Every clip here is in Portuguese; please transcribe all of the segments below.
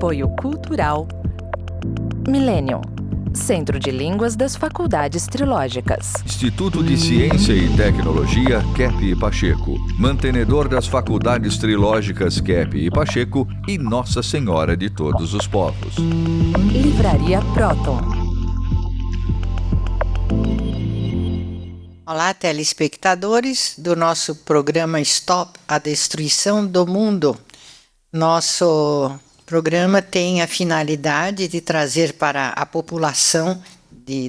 Apoio Cultural Millennium, Centro de Línguas das Faculdades Trilógicas. Instituto de Ciência e Tecnologia Kepp e Pacheco, mantenedor das Faculdades Trilógicas Kepp e Pacheco e Nossa Senhora de Todos os Povos. Livraria Próton. Olá, telespectadores do nosso programa Stop a Destruição do Mundo. Nosso programa tem a finalidade de trazer para a população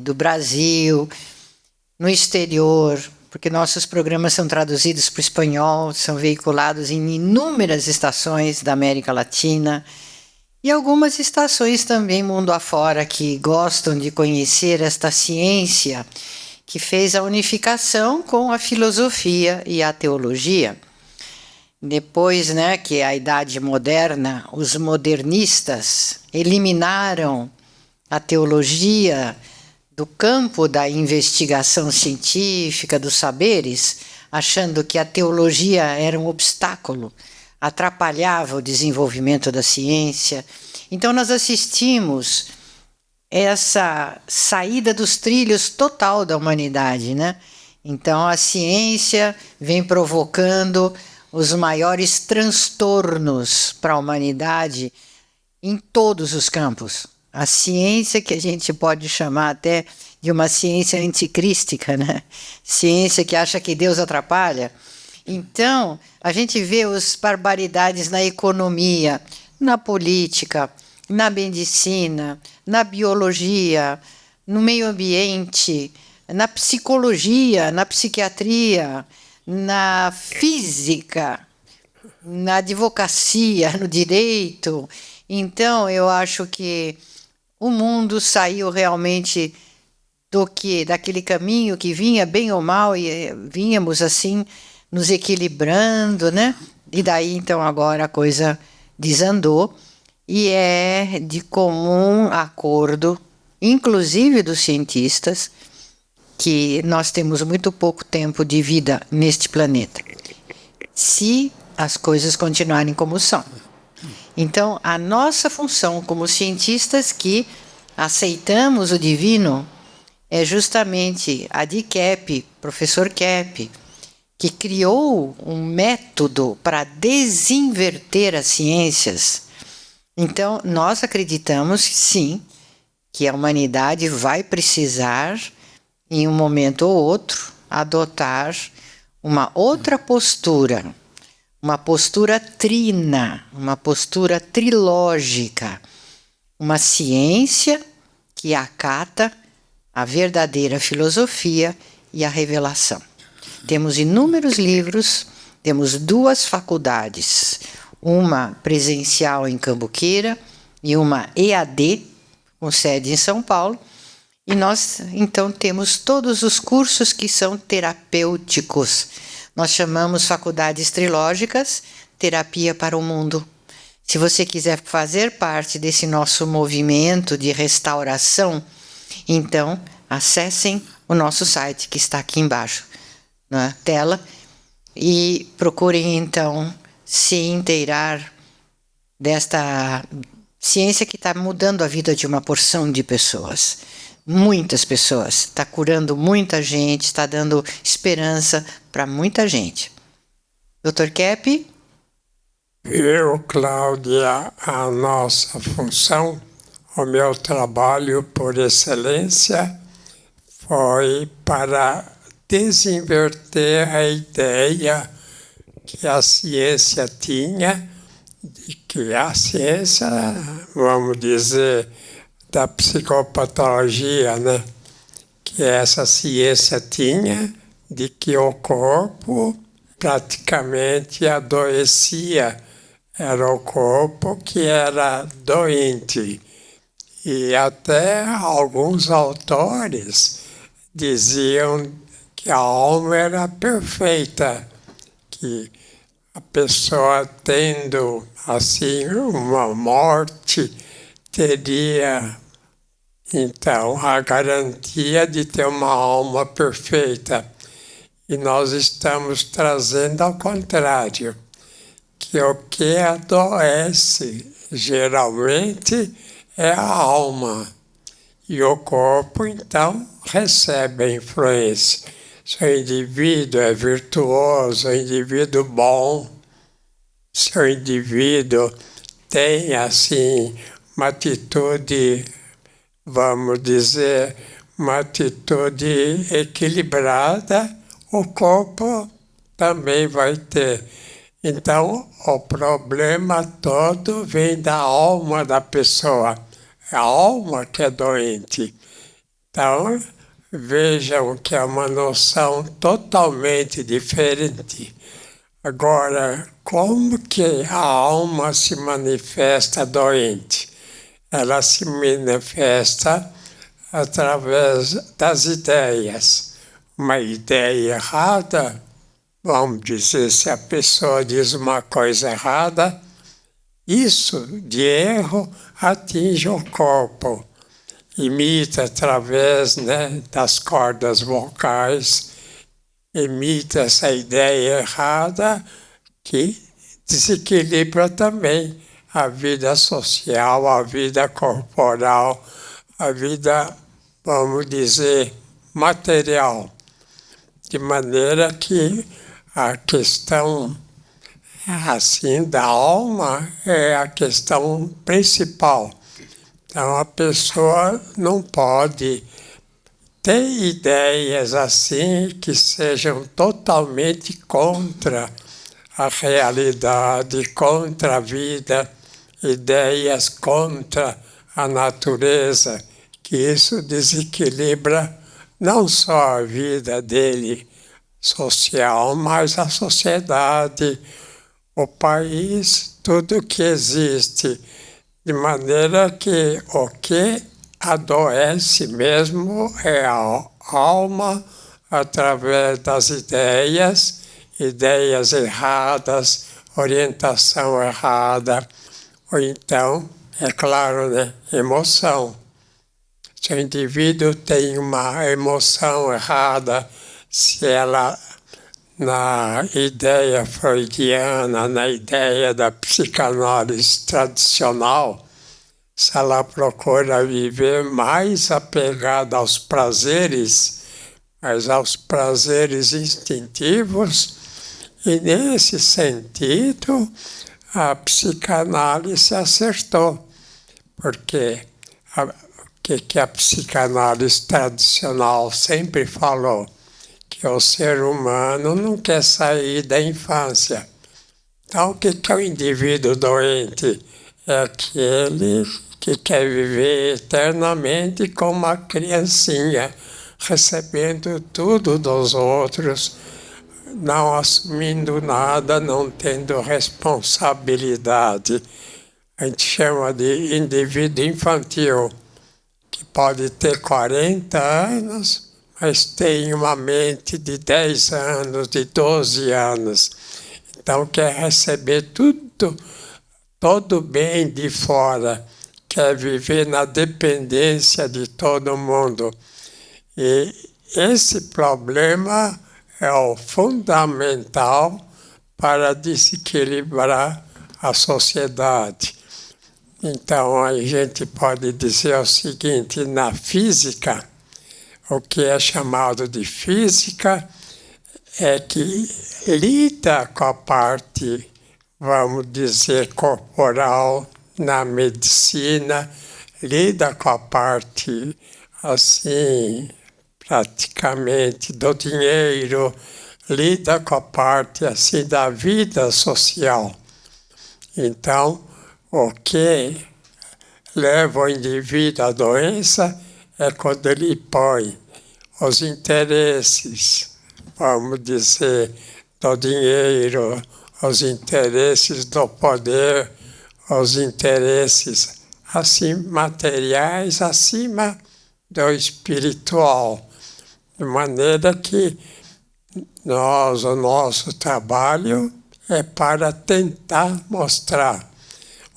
do Brasil, no exterior, porque nossos programas são traduzidos para o espanhol, são veiculados em inúmeras estações da América Latina e algumas estações também mundo afora que gostam de conhecer esta ciência que fez a unificação com a filosofia e a teologia. Depois, que a Idade Moderna, os modernistas eliminaram a teologia do campo da investigação científica, dos saberes, achando que a teologia era um obstáculo, atrapalhava o desenvolvimento da ciência. Então nós assistimos essa saída dos trilhos total da humanidade, Então a ciência vem provocando os maiores transtornos para a humanidade em todos os campos. A ciência que a gente pode chamar até de uma ciência anticrística, Ciência que acha que Deus atrapalha. Então, a gente vê as barbaridades na economia, na política, na medicina, na biologia, no meio ambiente, na psicologia, na psiquiatria, na física, na advocacia, no direito. Então, eu acho que o mundo saiu realmente daquele caminho que vinha bem ou mal, e vínhamos assim, nos equilibrando, E daí, então, agora a coisa desandou, e é de comum acordo, inclusive dos cientistas, que nós temos muito pouco tempo de vida neste planeta, se as coisas continuarem como são. Então, a nossa função como cientistas que aceitamos o divino é justamente a de Kepp, professor Kepp, que criou um método para desinverter as ciências. Então, nós acreditamos, sim, que a humanidade vai precisar, em um momento ou outro, adotar uma outra postura, uma postura trina, uma postura trilógica, uma ciência que acata a verdadeira filosofia e a revelação. Temos inúmeros livros, temos 2 faculdades, uma presencial em Cambuquira e uma EAD, com sede em São Paulo, e nós, então, temos todos os cursos que são terapêuticos. Nós chamamos faculdades trilógicas, terapia para o mundo. Se você quiser fazer parte desse nosso movimento de restauração, então, acessem o nosso site, que está aqui embaixo na tela, e procurem, então, se inteirar desta ciência que está mudando a vida de uma porção de pessoas. Muitas pessoas, está curando muita gente, está dando esperança para muita gente. Dr. Kepp? Eu, Cláudia, a nossa função, o meu trabalho por excelência foi para desinverter a ideia que a ciência tinha, de que a ciência, vamos dizer, da psicopatologia, que essa ciência tinha, de que o corpo praticamente adoecia, era o corpo que era doente. E até alguns autores diziam que a alma era perfeita, que a pessoa tendo assim uma morte teria então a garantia de ter uma alma perfeita. E nós estamos trazendo ao contrário, que o que adoece geralmente é a alma. E o corpo, então, recebe a influência. Se o indivíduo é virtuoso, o indivíduo bom, se o indivíduo tem, assim, uma atitude, vamos dizer, uma atitude equilibrada, o corpo também vai ter. Então, o problema todo vem da alma da pessoa. É a alma que é doente. Então, vejam que é uma noção totalmente diferente. Agora, como que a alma se manifesta doente? Ela se manifesta através das ideias. Uma ideia errada, vamos dizer, se a pessoa diz uma coisa errada, isso de erro atinge o corpo, imita através, né, das cordas vocais, emite essa ideia errada que desequilibra também a vida social, a vida corporal, a vida, vamos dizer, material. De maneira que a questão assim da alma é a questão principal. Então a pessoa não pode ter ideias assim que sejam totalmente contra a realidade, contra a vida, ideias contra a natureza, que isso desequilibra não só a vida dele social, mas a sociedade, o país, tudo que existe. De maneira que o que adoece mesmo é a alma através das ideias erradas, orientação errada, ou então, é claro, né, emoção. Se o indivíduo tem uma emoção errada, se ela, na ideia freudiana, na ideia da psicanálise tradicional, se ela procura viver mais apegada aos prazeres, mas aos prazeres instintivos, e nesse sentido a psicanálise acertou, porque o que a psicanálise tradicional sempre falou? Que o ser humano não quer sair da infância. Então, o que é o indivíduo doente? É aquele que quer viver eternamente como uma criancinha, recebendo tudo dos outros, não assumindo nada, não tendo responsabilidade. A gente chama de indivíduo infantil, que pode ter 40 anos, mas tem uma mente de 10 anos, de 12 anos. Então quer receber tudo, todo bem de fora, quer viver na dependência de todo mundo. E esse problema é o fundamental para desequilibrar a sociedade. Então a gente pode dizer o seguinte, na física, o que é chamado de física é que lida com a parte, vamos dizer, corporal, na medicina, lida com a parte, assim, praticamente do dinheiro, lida com a parte, assim, da vida social. Então, o que leva o indivíduo à doença é quando ele põe os interesses, vamos dizer, do dinheiro, os interesses do poder, os interesses assim materiais acima do espiritual. De maneira que o nosso trabalho é para tentar mostrar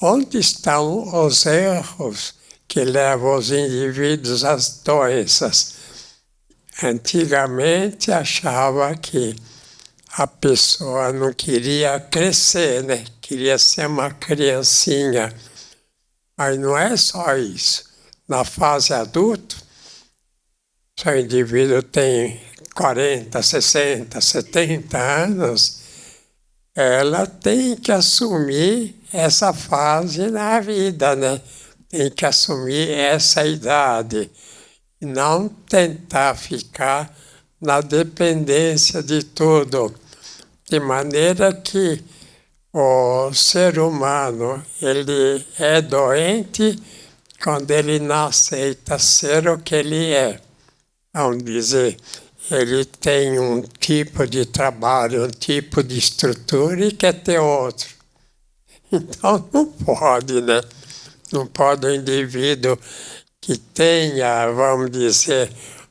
onde estão os erros que levam os indivíduos às doenças. Antigamente achava que a pessoa não queria crescer, né? Queria ser uma criancinha. Mas não é só isso. Na fase adulta, se o indivíduo tem 40, 60, 70 anos, ela tem que assumir essa fase na vida, né? Tem que assumir essa idade e não tentar ficar na dependência de tudo. De maneira que o ser humano, ele é doente quando ele não aceita ser o que ele é. Vamos dizer, ele tem um tipo de trabalho, um tipo de estrutura e quer ter outro. Então não pode, né? Não pode o indivíduo que tenha, vamos dizer,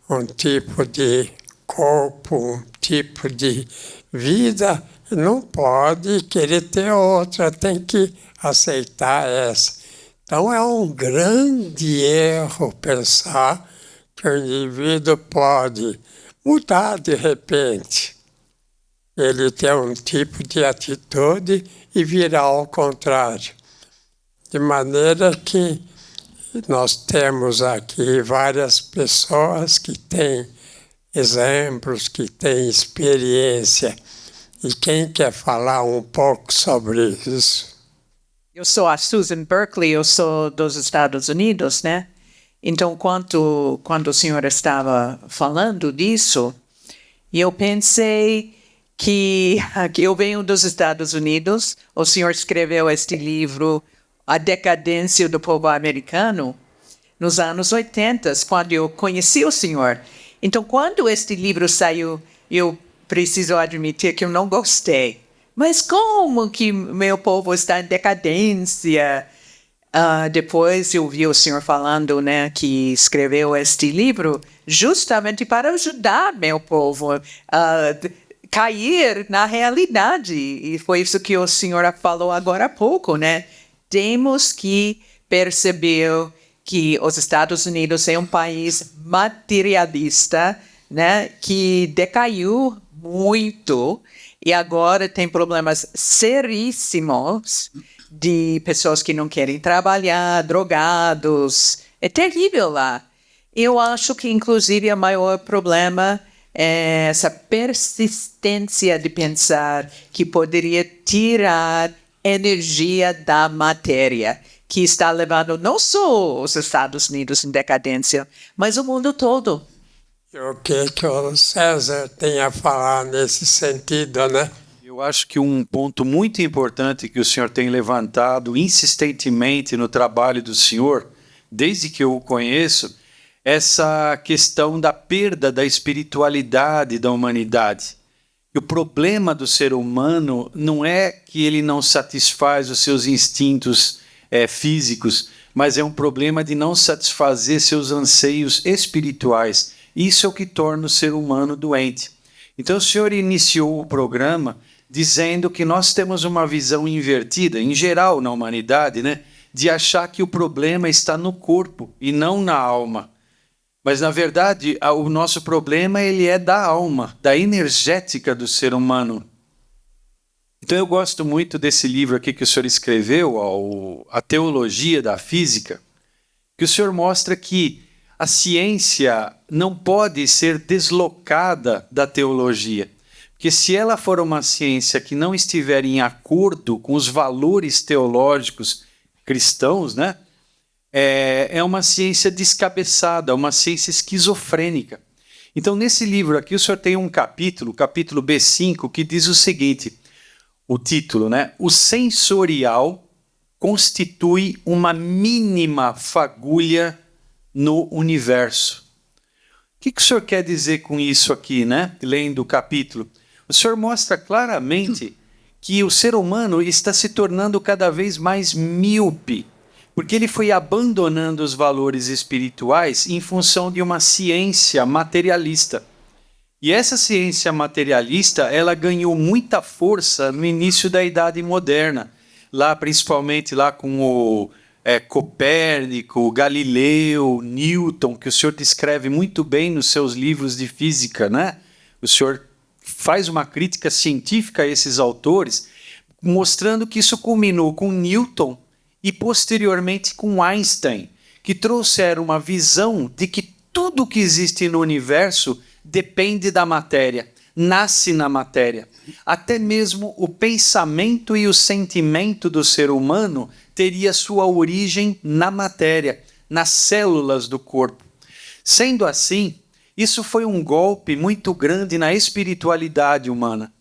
um tipo de corpo, um tipo de vida, não pode querer ter outra, tem que aceitar essa. Então é um grande erro pensar que o indivíduo pode mudar de repente. Ele tem um tipo de atitude e virar ao contrário. De maneira que nós temos aqui várias pessoas que têm exemplos, que têm experiência. E quem quer falar um pouco sobre isso? Eu sou a Susan Berkeley, eu sou dos Estados Unidos, né? Então, quando o senhor estava falando disso, eu pensei que eu venho dos Estados Unidos, o senhor escreveu este livro, A Decadência do Povo Americano, nos anos 80, quando eu conheci o senhor. Então, quando este livro saiu, eu preciso admitir que eu não gostei. Mas como que meu povo está em decadência? Depois eu vi o senhor falando, né, que escreveu este livro justamente para ajudar meu povo a cair na realidade. E foi isso que o senhor falou agora há pouco, né? Temos que perceber que os Estados Unidos é um país materialista, né, que decaiu muito e agora tem problemas seríssimos de pessoas que não querem trabalhar, drogados. É terrível lá. Eu acho que, inclusive, o maior problema é essa persistência de pensar que poderia tirar energia da matéria, que está levando não só os Estados Unidos em decadência, mas o mundo todo. O que o César tem a falar nesse sentido, né? Eu acho que um ponto muito importante que o senhor tem levantado insistentemente no trabalho do senhor, desde que eu o conheço, essa questão da perda da espiritualidade da humanidade. E o problema do ser humano não é que ele não satisfaz os seus instintos físicos, mas é um problema de não satisfazer seus anseios espirituais. Isso é o que torna o ser humano doente. Então o senhor iniciou o programa dizendo que nós temos uma visão invertida, em geral na humanidade, né, de achar que o problema está no corpo e não na alma. Mas, na verdade, o nosso problema ele é da alma, da energética do ser humano. Então, eu gosto muito desse livro aqui que o senhor escreveu, A Teologia da Física, que o senhor mostra que a ciência não pode ser deslocada da teologia. Porque se ela for uma ciência que não estiver em acordo com os valores teológicos cristãos, né, é uma ciência descabeçada, uma ciência esquizofrênica. Então, nesse livro aqui, o senhor tem um capítulo, o capítulo B5, que diz o seguinte, o título, né? O sensorial constitui uma mínima fagulha no universo. O que o senhor quer dizer com isso aqui, né? Lendo o capítulo. O senhor mostra claramente que o ser humano está se tornando cada vez mais míope, porque ele foi abandonando os valores espirituais em função de uma ciência materialista. E essa ciência materialista, ela ganhou muita força no início da Idade Moderna, lá principalmente lá com o Copérnico, Galileu, Newton, que o senhor descreve muito bem nos seus livros de física, né? O senhor faz uma crítica científica a esses autores, mostrando que isso culminou com Newton e posteriormente com Einstein, que trouxeram uma visão de que tudo que existe no universo depende da matéria, nasce na matéria. Até mesmo o pensamento e o sentimento do ser humano teria sua origem na matéria, nas células do corpo. Sendo assim, isso foi um golpe muito grande na espiritualidade humana.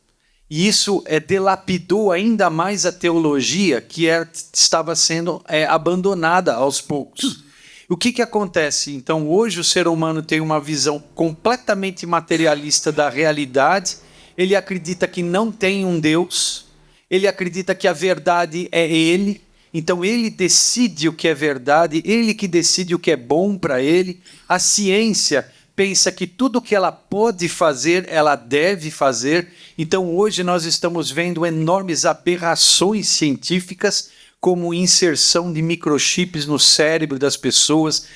E isso dilapidou ainda mais a teologia, que estava sendo abandonada aos poucos. O que acontece? Então, hoje o ser humano tem uma visão completamente materialista da realidade. Ele acredita que não tem um Deus. Ele acredita que a verdade é ele. Então, ele decide o que é verdade. Ele que decide o que é bom para ele. A ciência pensa que tudo que ela pode fazer, ela deve fazer. Então, hoje nós estamos vendo enormes aberrações científicas, como inserção de microchips no cérebro das pessoas,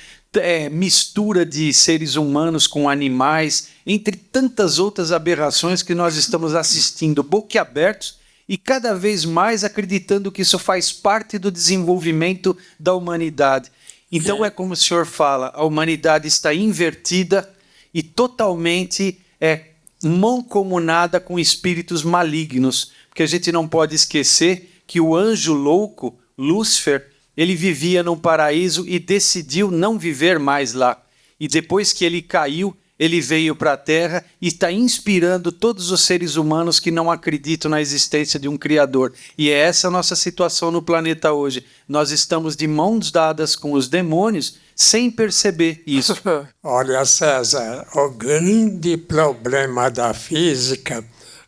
mistura de seres humanos com animais, entre tantas outras aberrações que nós estamos assistindo boquiabertos e cada vez mais acreditando que isso faz parte do desenvolvimento da humanidade. Então é como o senhor fala, a humanidade está invertida e totalmente mancomunada com espíritos malignos, porque a gente não pode esquecer que o anjo louco, Lúcifer, ele vivia num paraíso e decidiu não viver mais lá. E depois que ele caiu, ele veio para a Terra e está inspirando todos os seres humanos que não acreditam na existência de um Criador. E é essa a nossa situação no planeta hoje. Nós estamos de mãos dadas com os demônios sem perceber isso. Olha, César, o grande problema da física,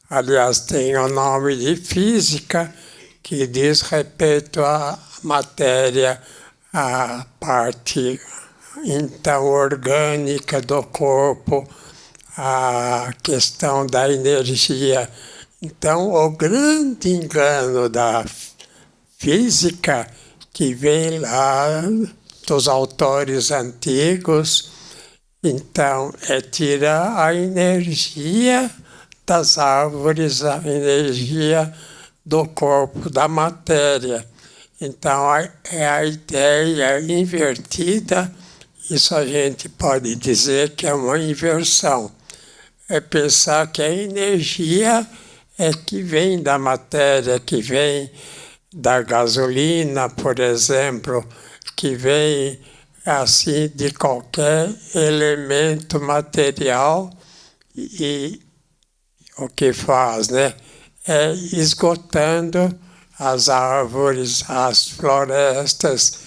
aliás, tem o nome de física, que diz respeito à matéria, à parte então orgânica do corpo, a questão da energia. Então, o grande engano da física, que vem lá dos autores antigos, então, é tirar a energia das árvores, a energia do corpo, da matéria. Então, é a ideia invertida. Isso a gente pode dizer que é uma inversão. É pensar que a energia é que vem da matéria, que vem da gasolina, por exemplo, que vem assim de qualquer elemento material e o que faz, né? É esgotando as árvores, as florestas,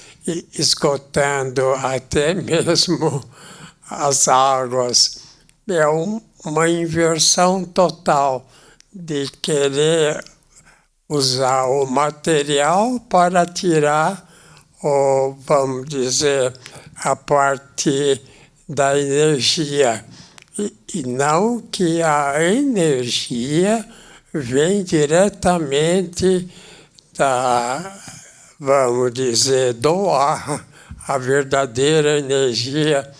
esgotando até mesmo as águas. É uma inversão total de querer usar o material para tirar, vamos dizer, a parte da energia. E não que a energia vem diretamente vamos dizer, do ar, a verdadeira energia,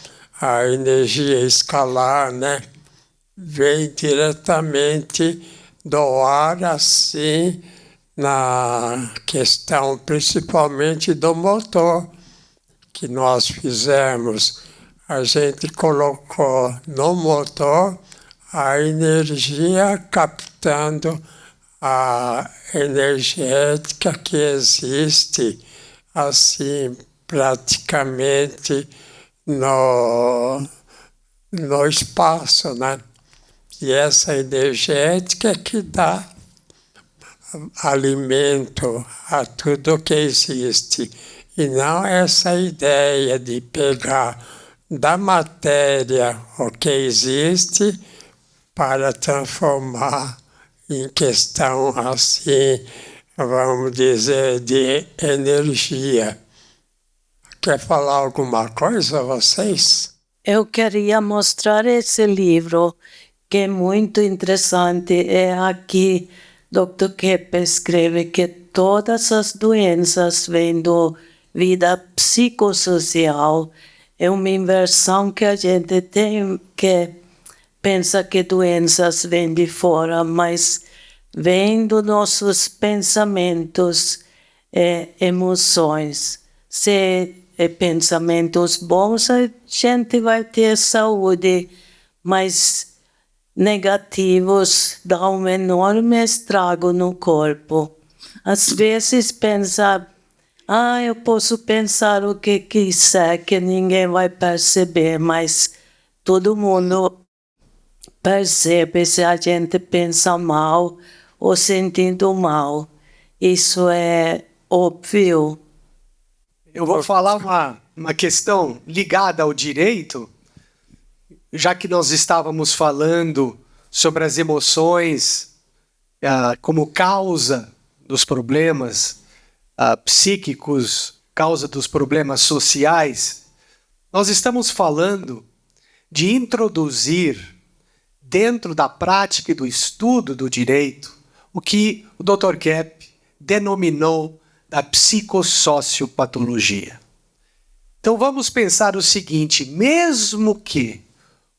a energia escalar, né? Vem diretamente do ar, assim, na questão principalmente do motor que nós fizemos. A gente colocou no motor a energia captando a energética que existe, assim, praticamente no espaço, né? E essa energética que dá alimento a tudo que existe. E não essa ideia de pegar da matéria o que existe para transformar em questão assim, vamos dizer, de energia. Quer falar alguma coisa, vocês? Eu queria mostrar esse livro, que é muito interessante. É aqui, Dr. Keppe escreve que todas as doenças vêm da vida psicossocial. É uma inversão que a gente tem, que pensa que doenças vêm de fora, mas vêm dos nossos pensamentos. e emoções. Se é pensamentos bons, a gente vai ter saúde, mas negativos dão um enorme estrago no corpo. Às vezes pensa, eu posso pensar o que quiser, que ninguém vai perceber, mas todo mundo percebe se a gente pensa mal ou sentindo mal. Isso é óbvio. Eu vou falar uma questão ligada ao direito, já que nós estávamos falando sobre as emoções como causa dos problemas psíquicos, causa dos problemas sociais. Nós estamos falando de introduzir dentro da prática e do estudo do direito o que o Dr. Kepp denominou da psicossociopatologia. Então vamos pensar o seguinte, mesmo que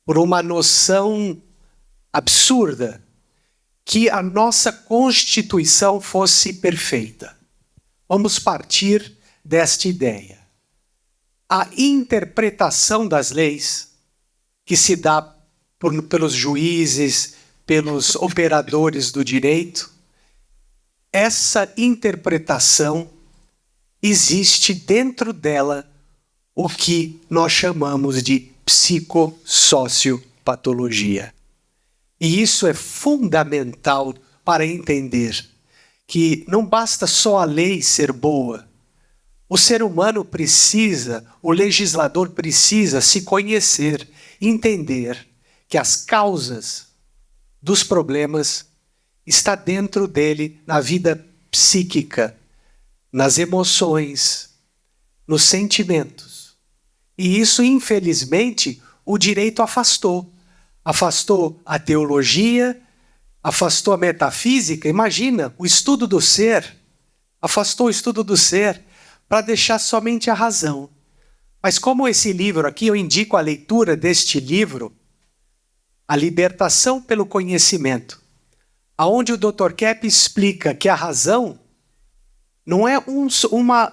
por uma noção absurda que a nossa Constituição fosse perfeita, vamos partir desta ideia. A interpretação das leis que se dá pelos juízes, pelos operadores do direito, essa interpretação existe dentro dela o que nós chamamos de psicossociopatologia. E isso é fundamental para entender que não basta só a lei ser boa. O ser humano precisa, o legislador precisa se conhecer, entender que as causas dos problemas está dentro dele, na vida psíquica, nas emoções, nos sentimentos. E isso, infelizmente, o direito afastou. Afastou a teologia, afastou a metafísica. Imagina, o estudo do ser, afastou o estudo do ser para deixar somente a razão. Mas como esse livro aqui, eu indico a leitura deste livro, A Libertação pelo Conhecimento, onde o Dr. Kepp explica que a razão não é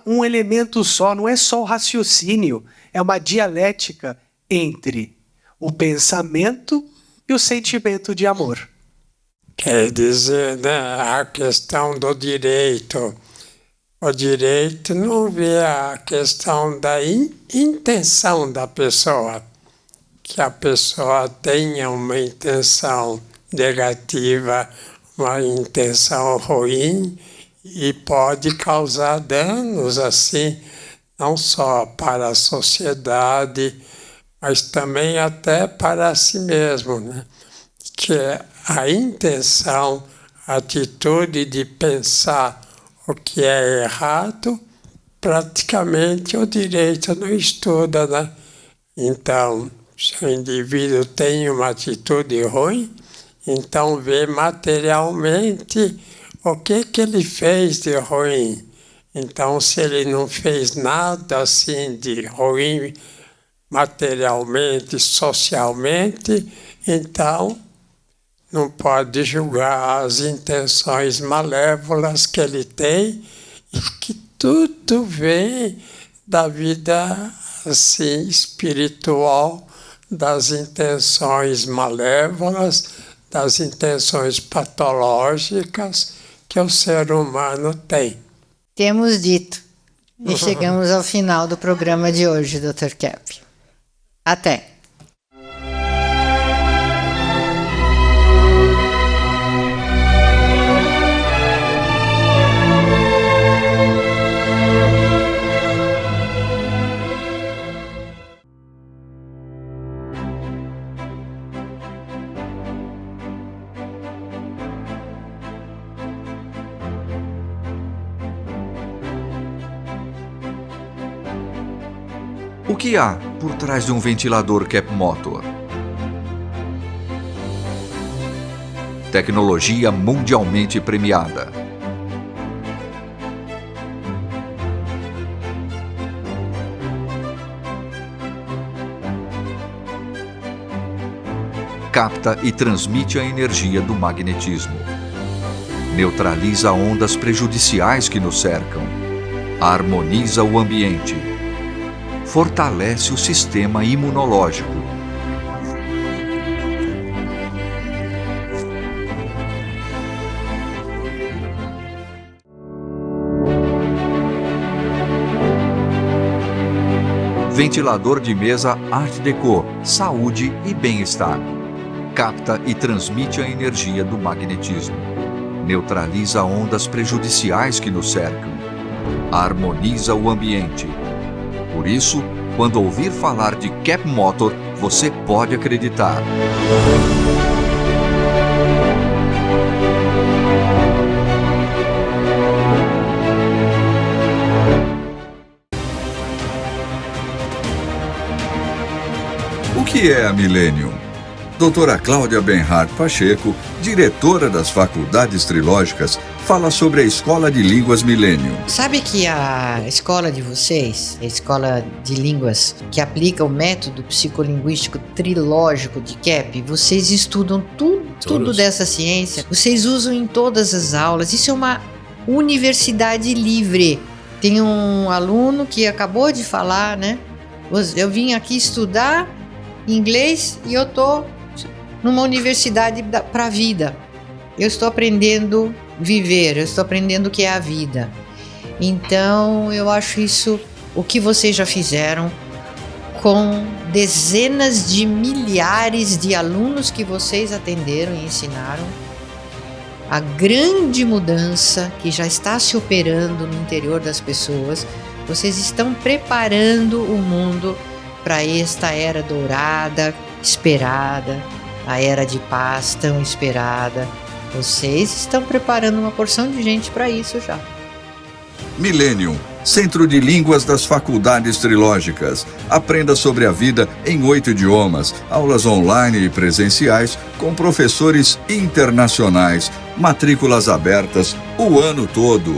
um elemento só, não é só o raciocínio, é uma dialética entre o pensamento e o sentimento de amor. Quer dizer, né, a questão do direito. O direito não vê a questão da intenção da pessoa, que a pessoa tenha uma intenção negativa, uma intenção ruim, e pode causar danos assim, não só para a sociedade, mas também até para si mesmo, né? Que a intenção, a atitude de pensar o que é errado, praticamente o direito não estuda, né? Então, se o indivíduo tem uma atitude ruim, então vê materialmente o que ele fez de ruim. Então, se ele não fez nada assim de ruim materialmente, socialmente, então não pode julgar as intenções malévolas que ele tem, e que tudo vem da vida assim, espiritual, das intenções malévolas, das intenções patológicas que o ser humano tem. Temos dito e chegamos ao final do programa de hoje, Dr. Kepp. Até! O que há por trás de um ventilador Kepp Motor? Tecnologia mundialmente premiada. Capta e transmite a energia do magnetismo. Neutraliza ondas prejudiciais que nos cercam. harmoniza o ambiente, fortalece o sistema imunológico, ventilador de mesa Art Deco, saúde e bem-estar. Capta e transmite a energia do magnetismo. Neutraliza ondas prejudiciais que nos cercam. Harmoniza o ambiente. Por isso, quando ouvir falar de Cap Motor, você pode acreditar. O que é a Millennium? Doutora Cláudia Benhart Pacheco, diretora das Faculdades Trilógicas, fala sobre a Escola de Línguas Millennium. Sabe que a escola de vocês, a Escola de Línguas, que aplica o método psicolinguístico trilógico de Kep, vocês estudam tudo dessa ciência, vocês usam em todas as aulas, isso é uma universidade livre. Tem um aluno que acabou de falar, né? Eu vim aqui estudar inglês e eu tô numa universidade para a vida. Eu estou aprendendo a viver, eu estou aprendendo o que é a vida. Então, eu acho isso o que vocês já fizeram com dezenas de milhares de alunos que vocês atenderam e ensinaram. A grande mudança que já está se operando no interior das pessoas. Vocês estão preparando o mundo para esta era dourada, esperada, a era de paz tão esperada. Vocês estão preparando uma porção de gente para isso já. Millennium, Centro de Línguas das Faculdades Trilógicas. Aprenda sobre a vida em 8 idiomas, aulas online e presenciais com professores internacionais, matrículas abertas o ano todo.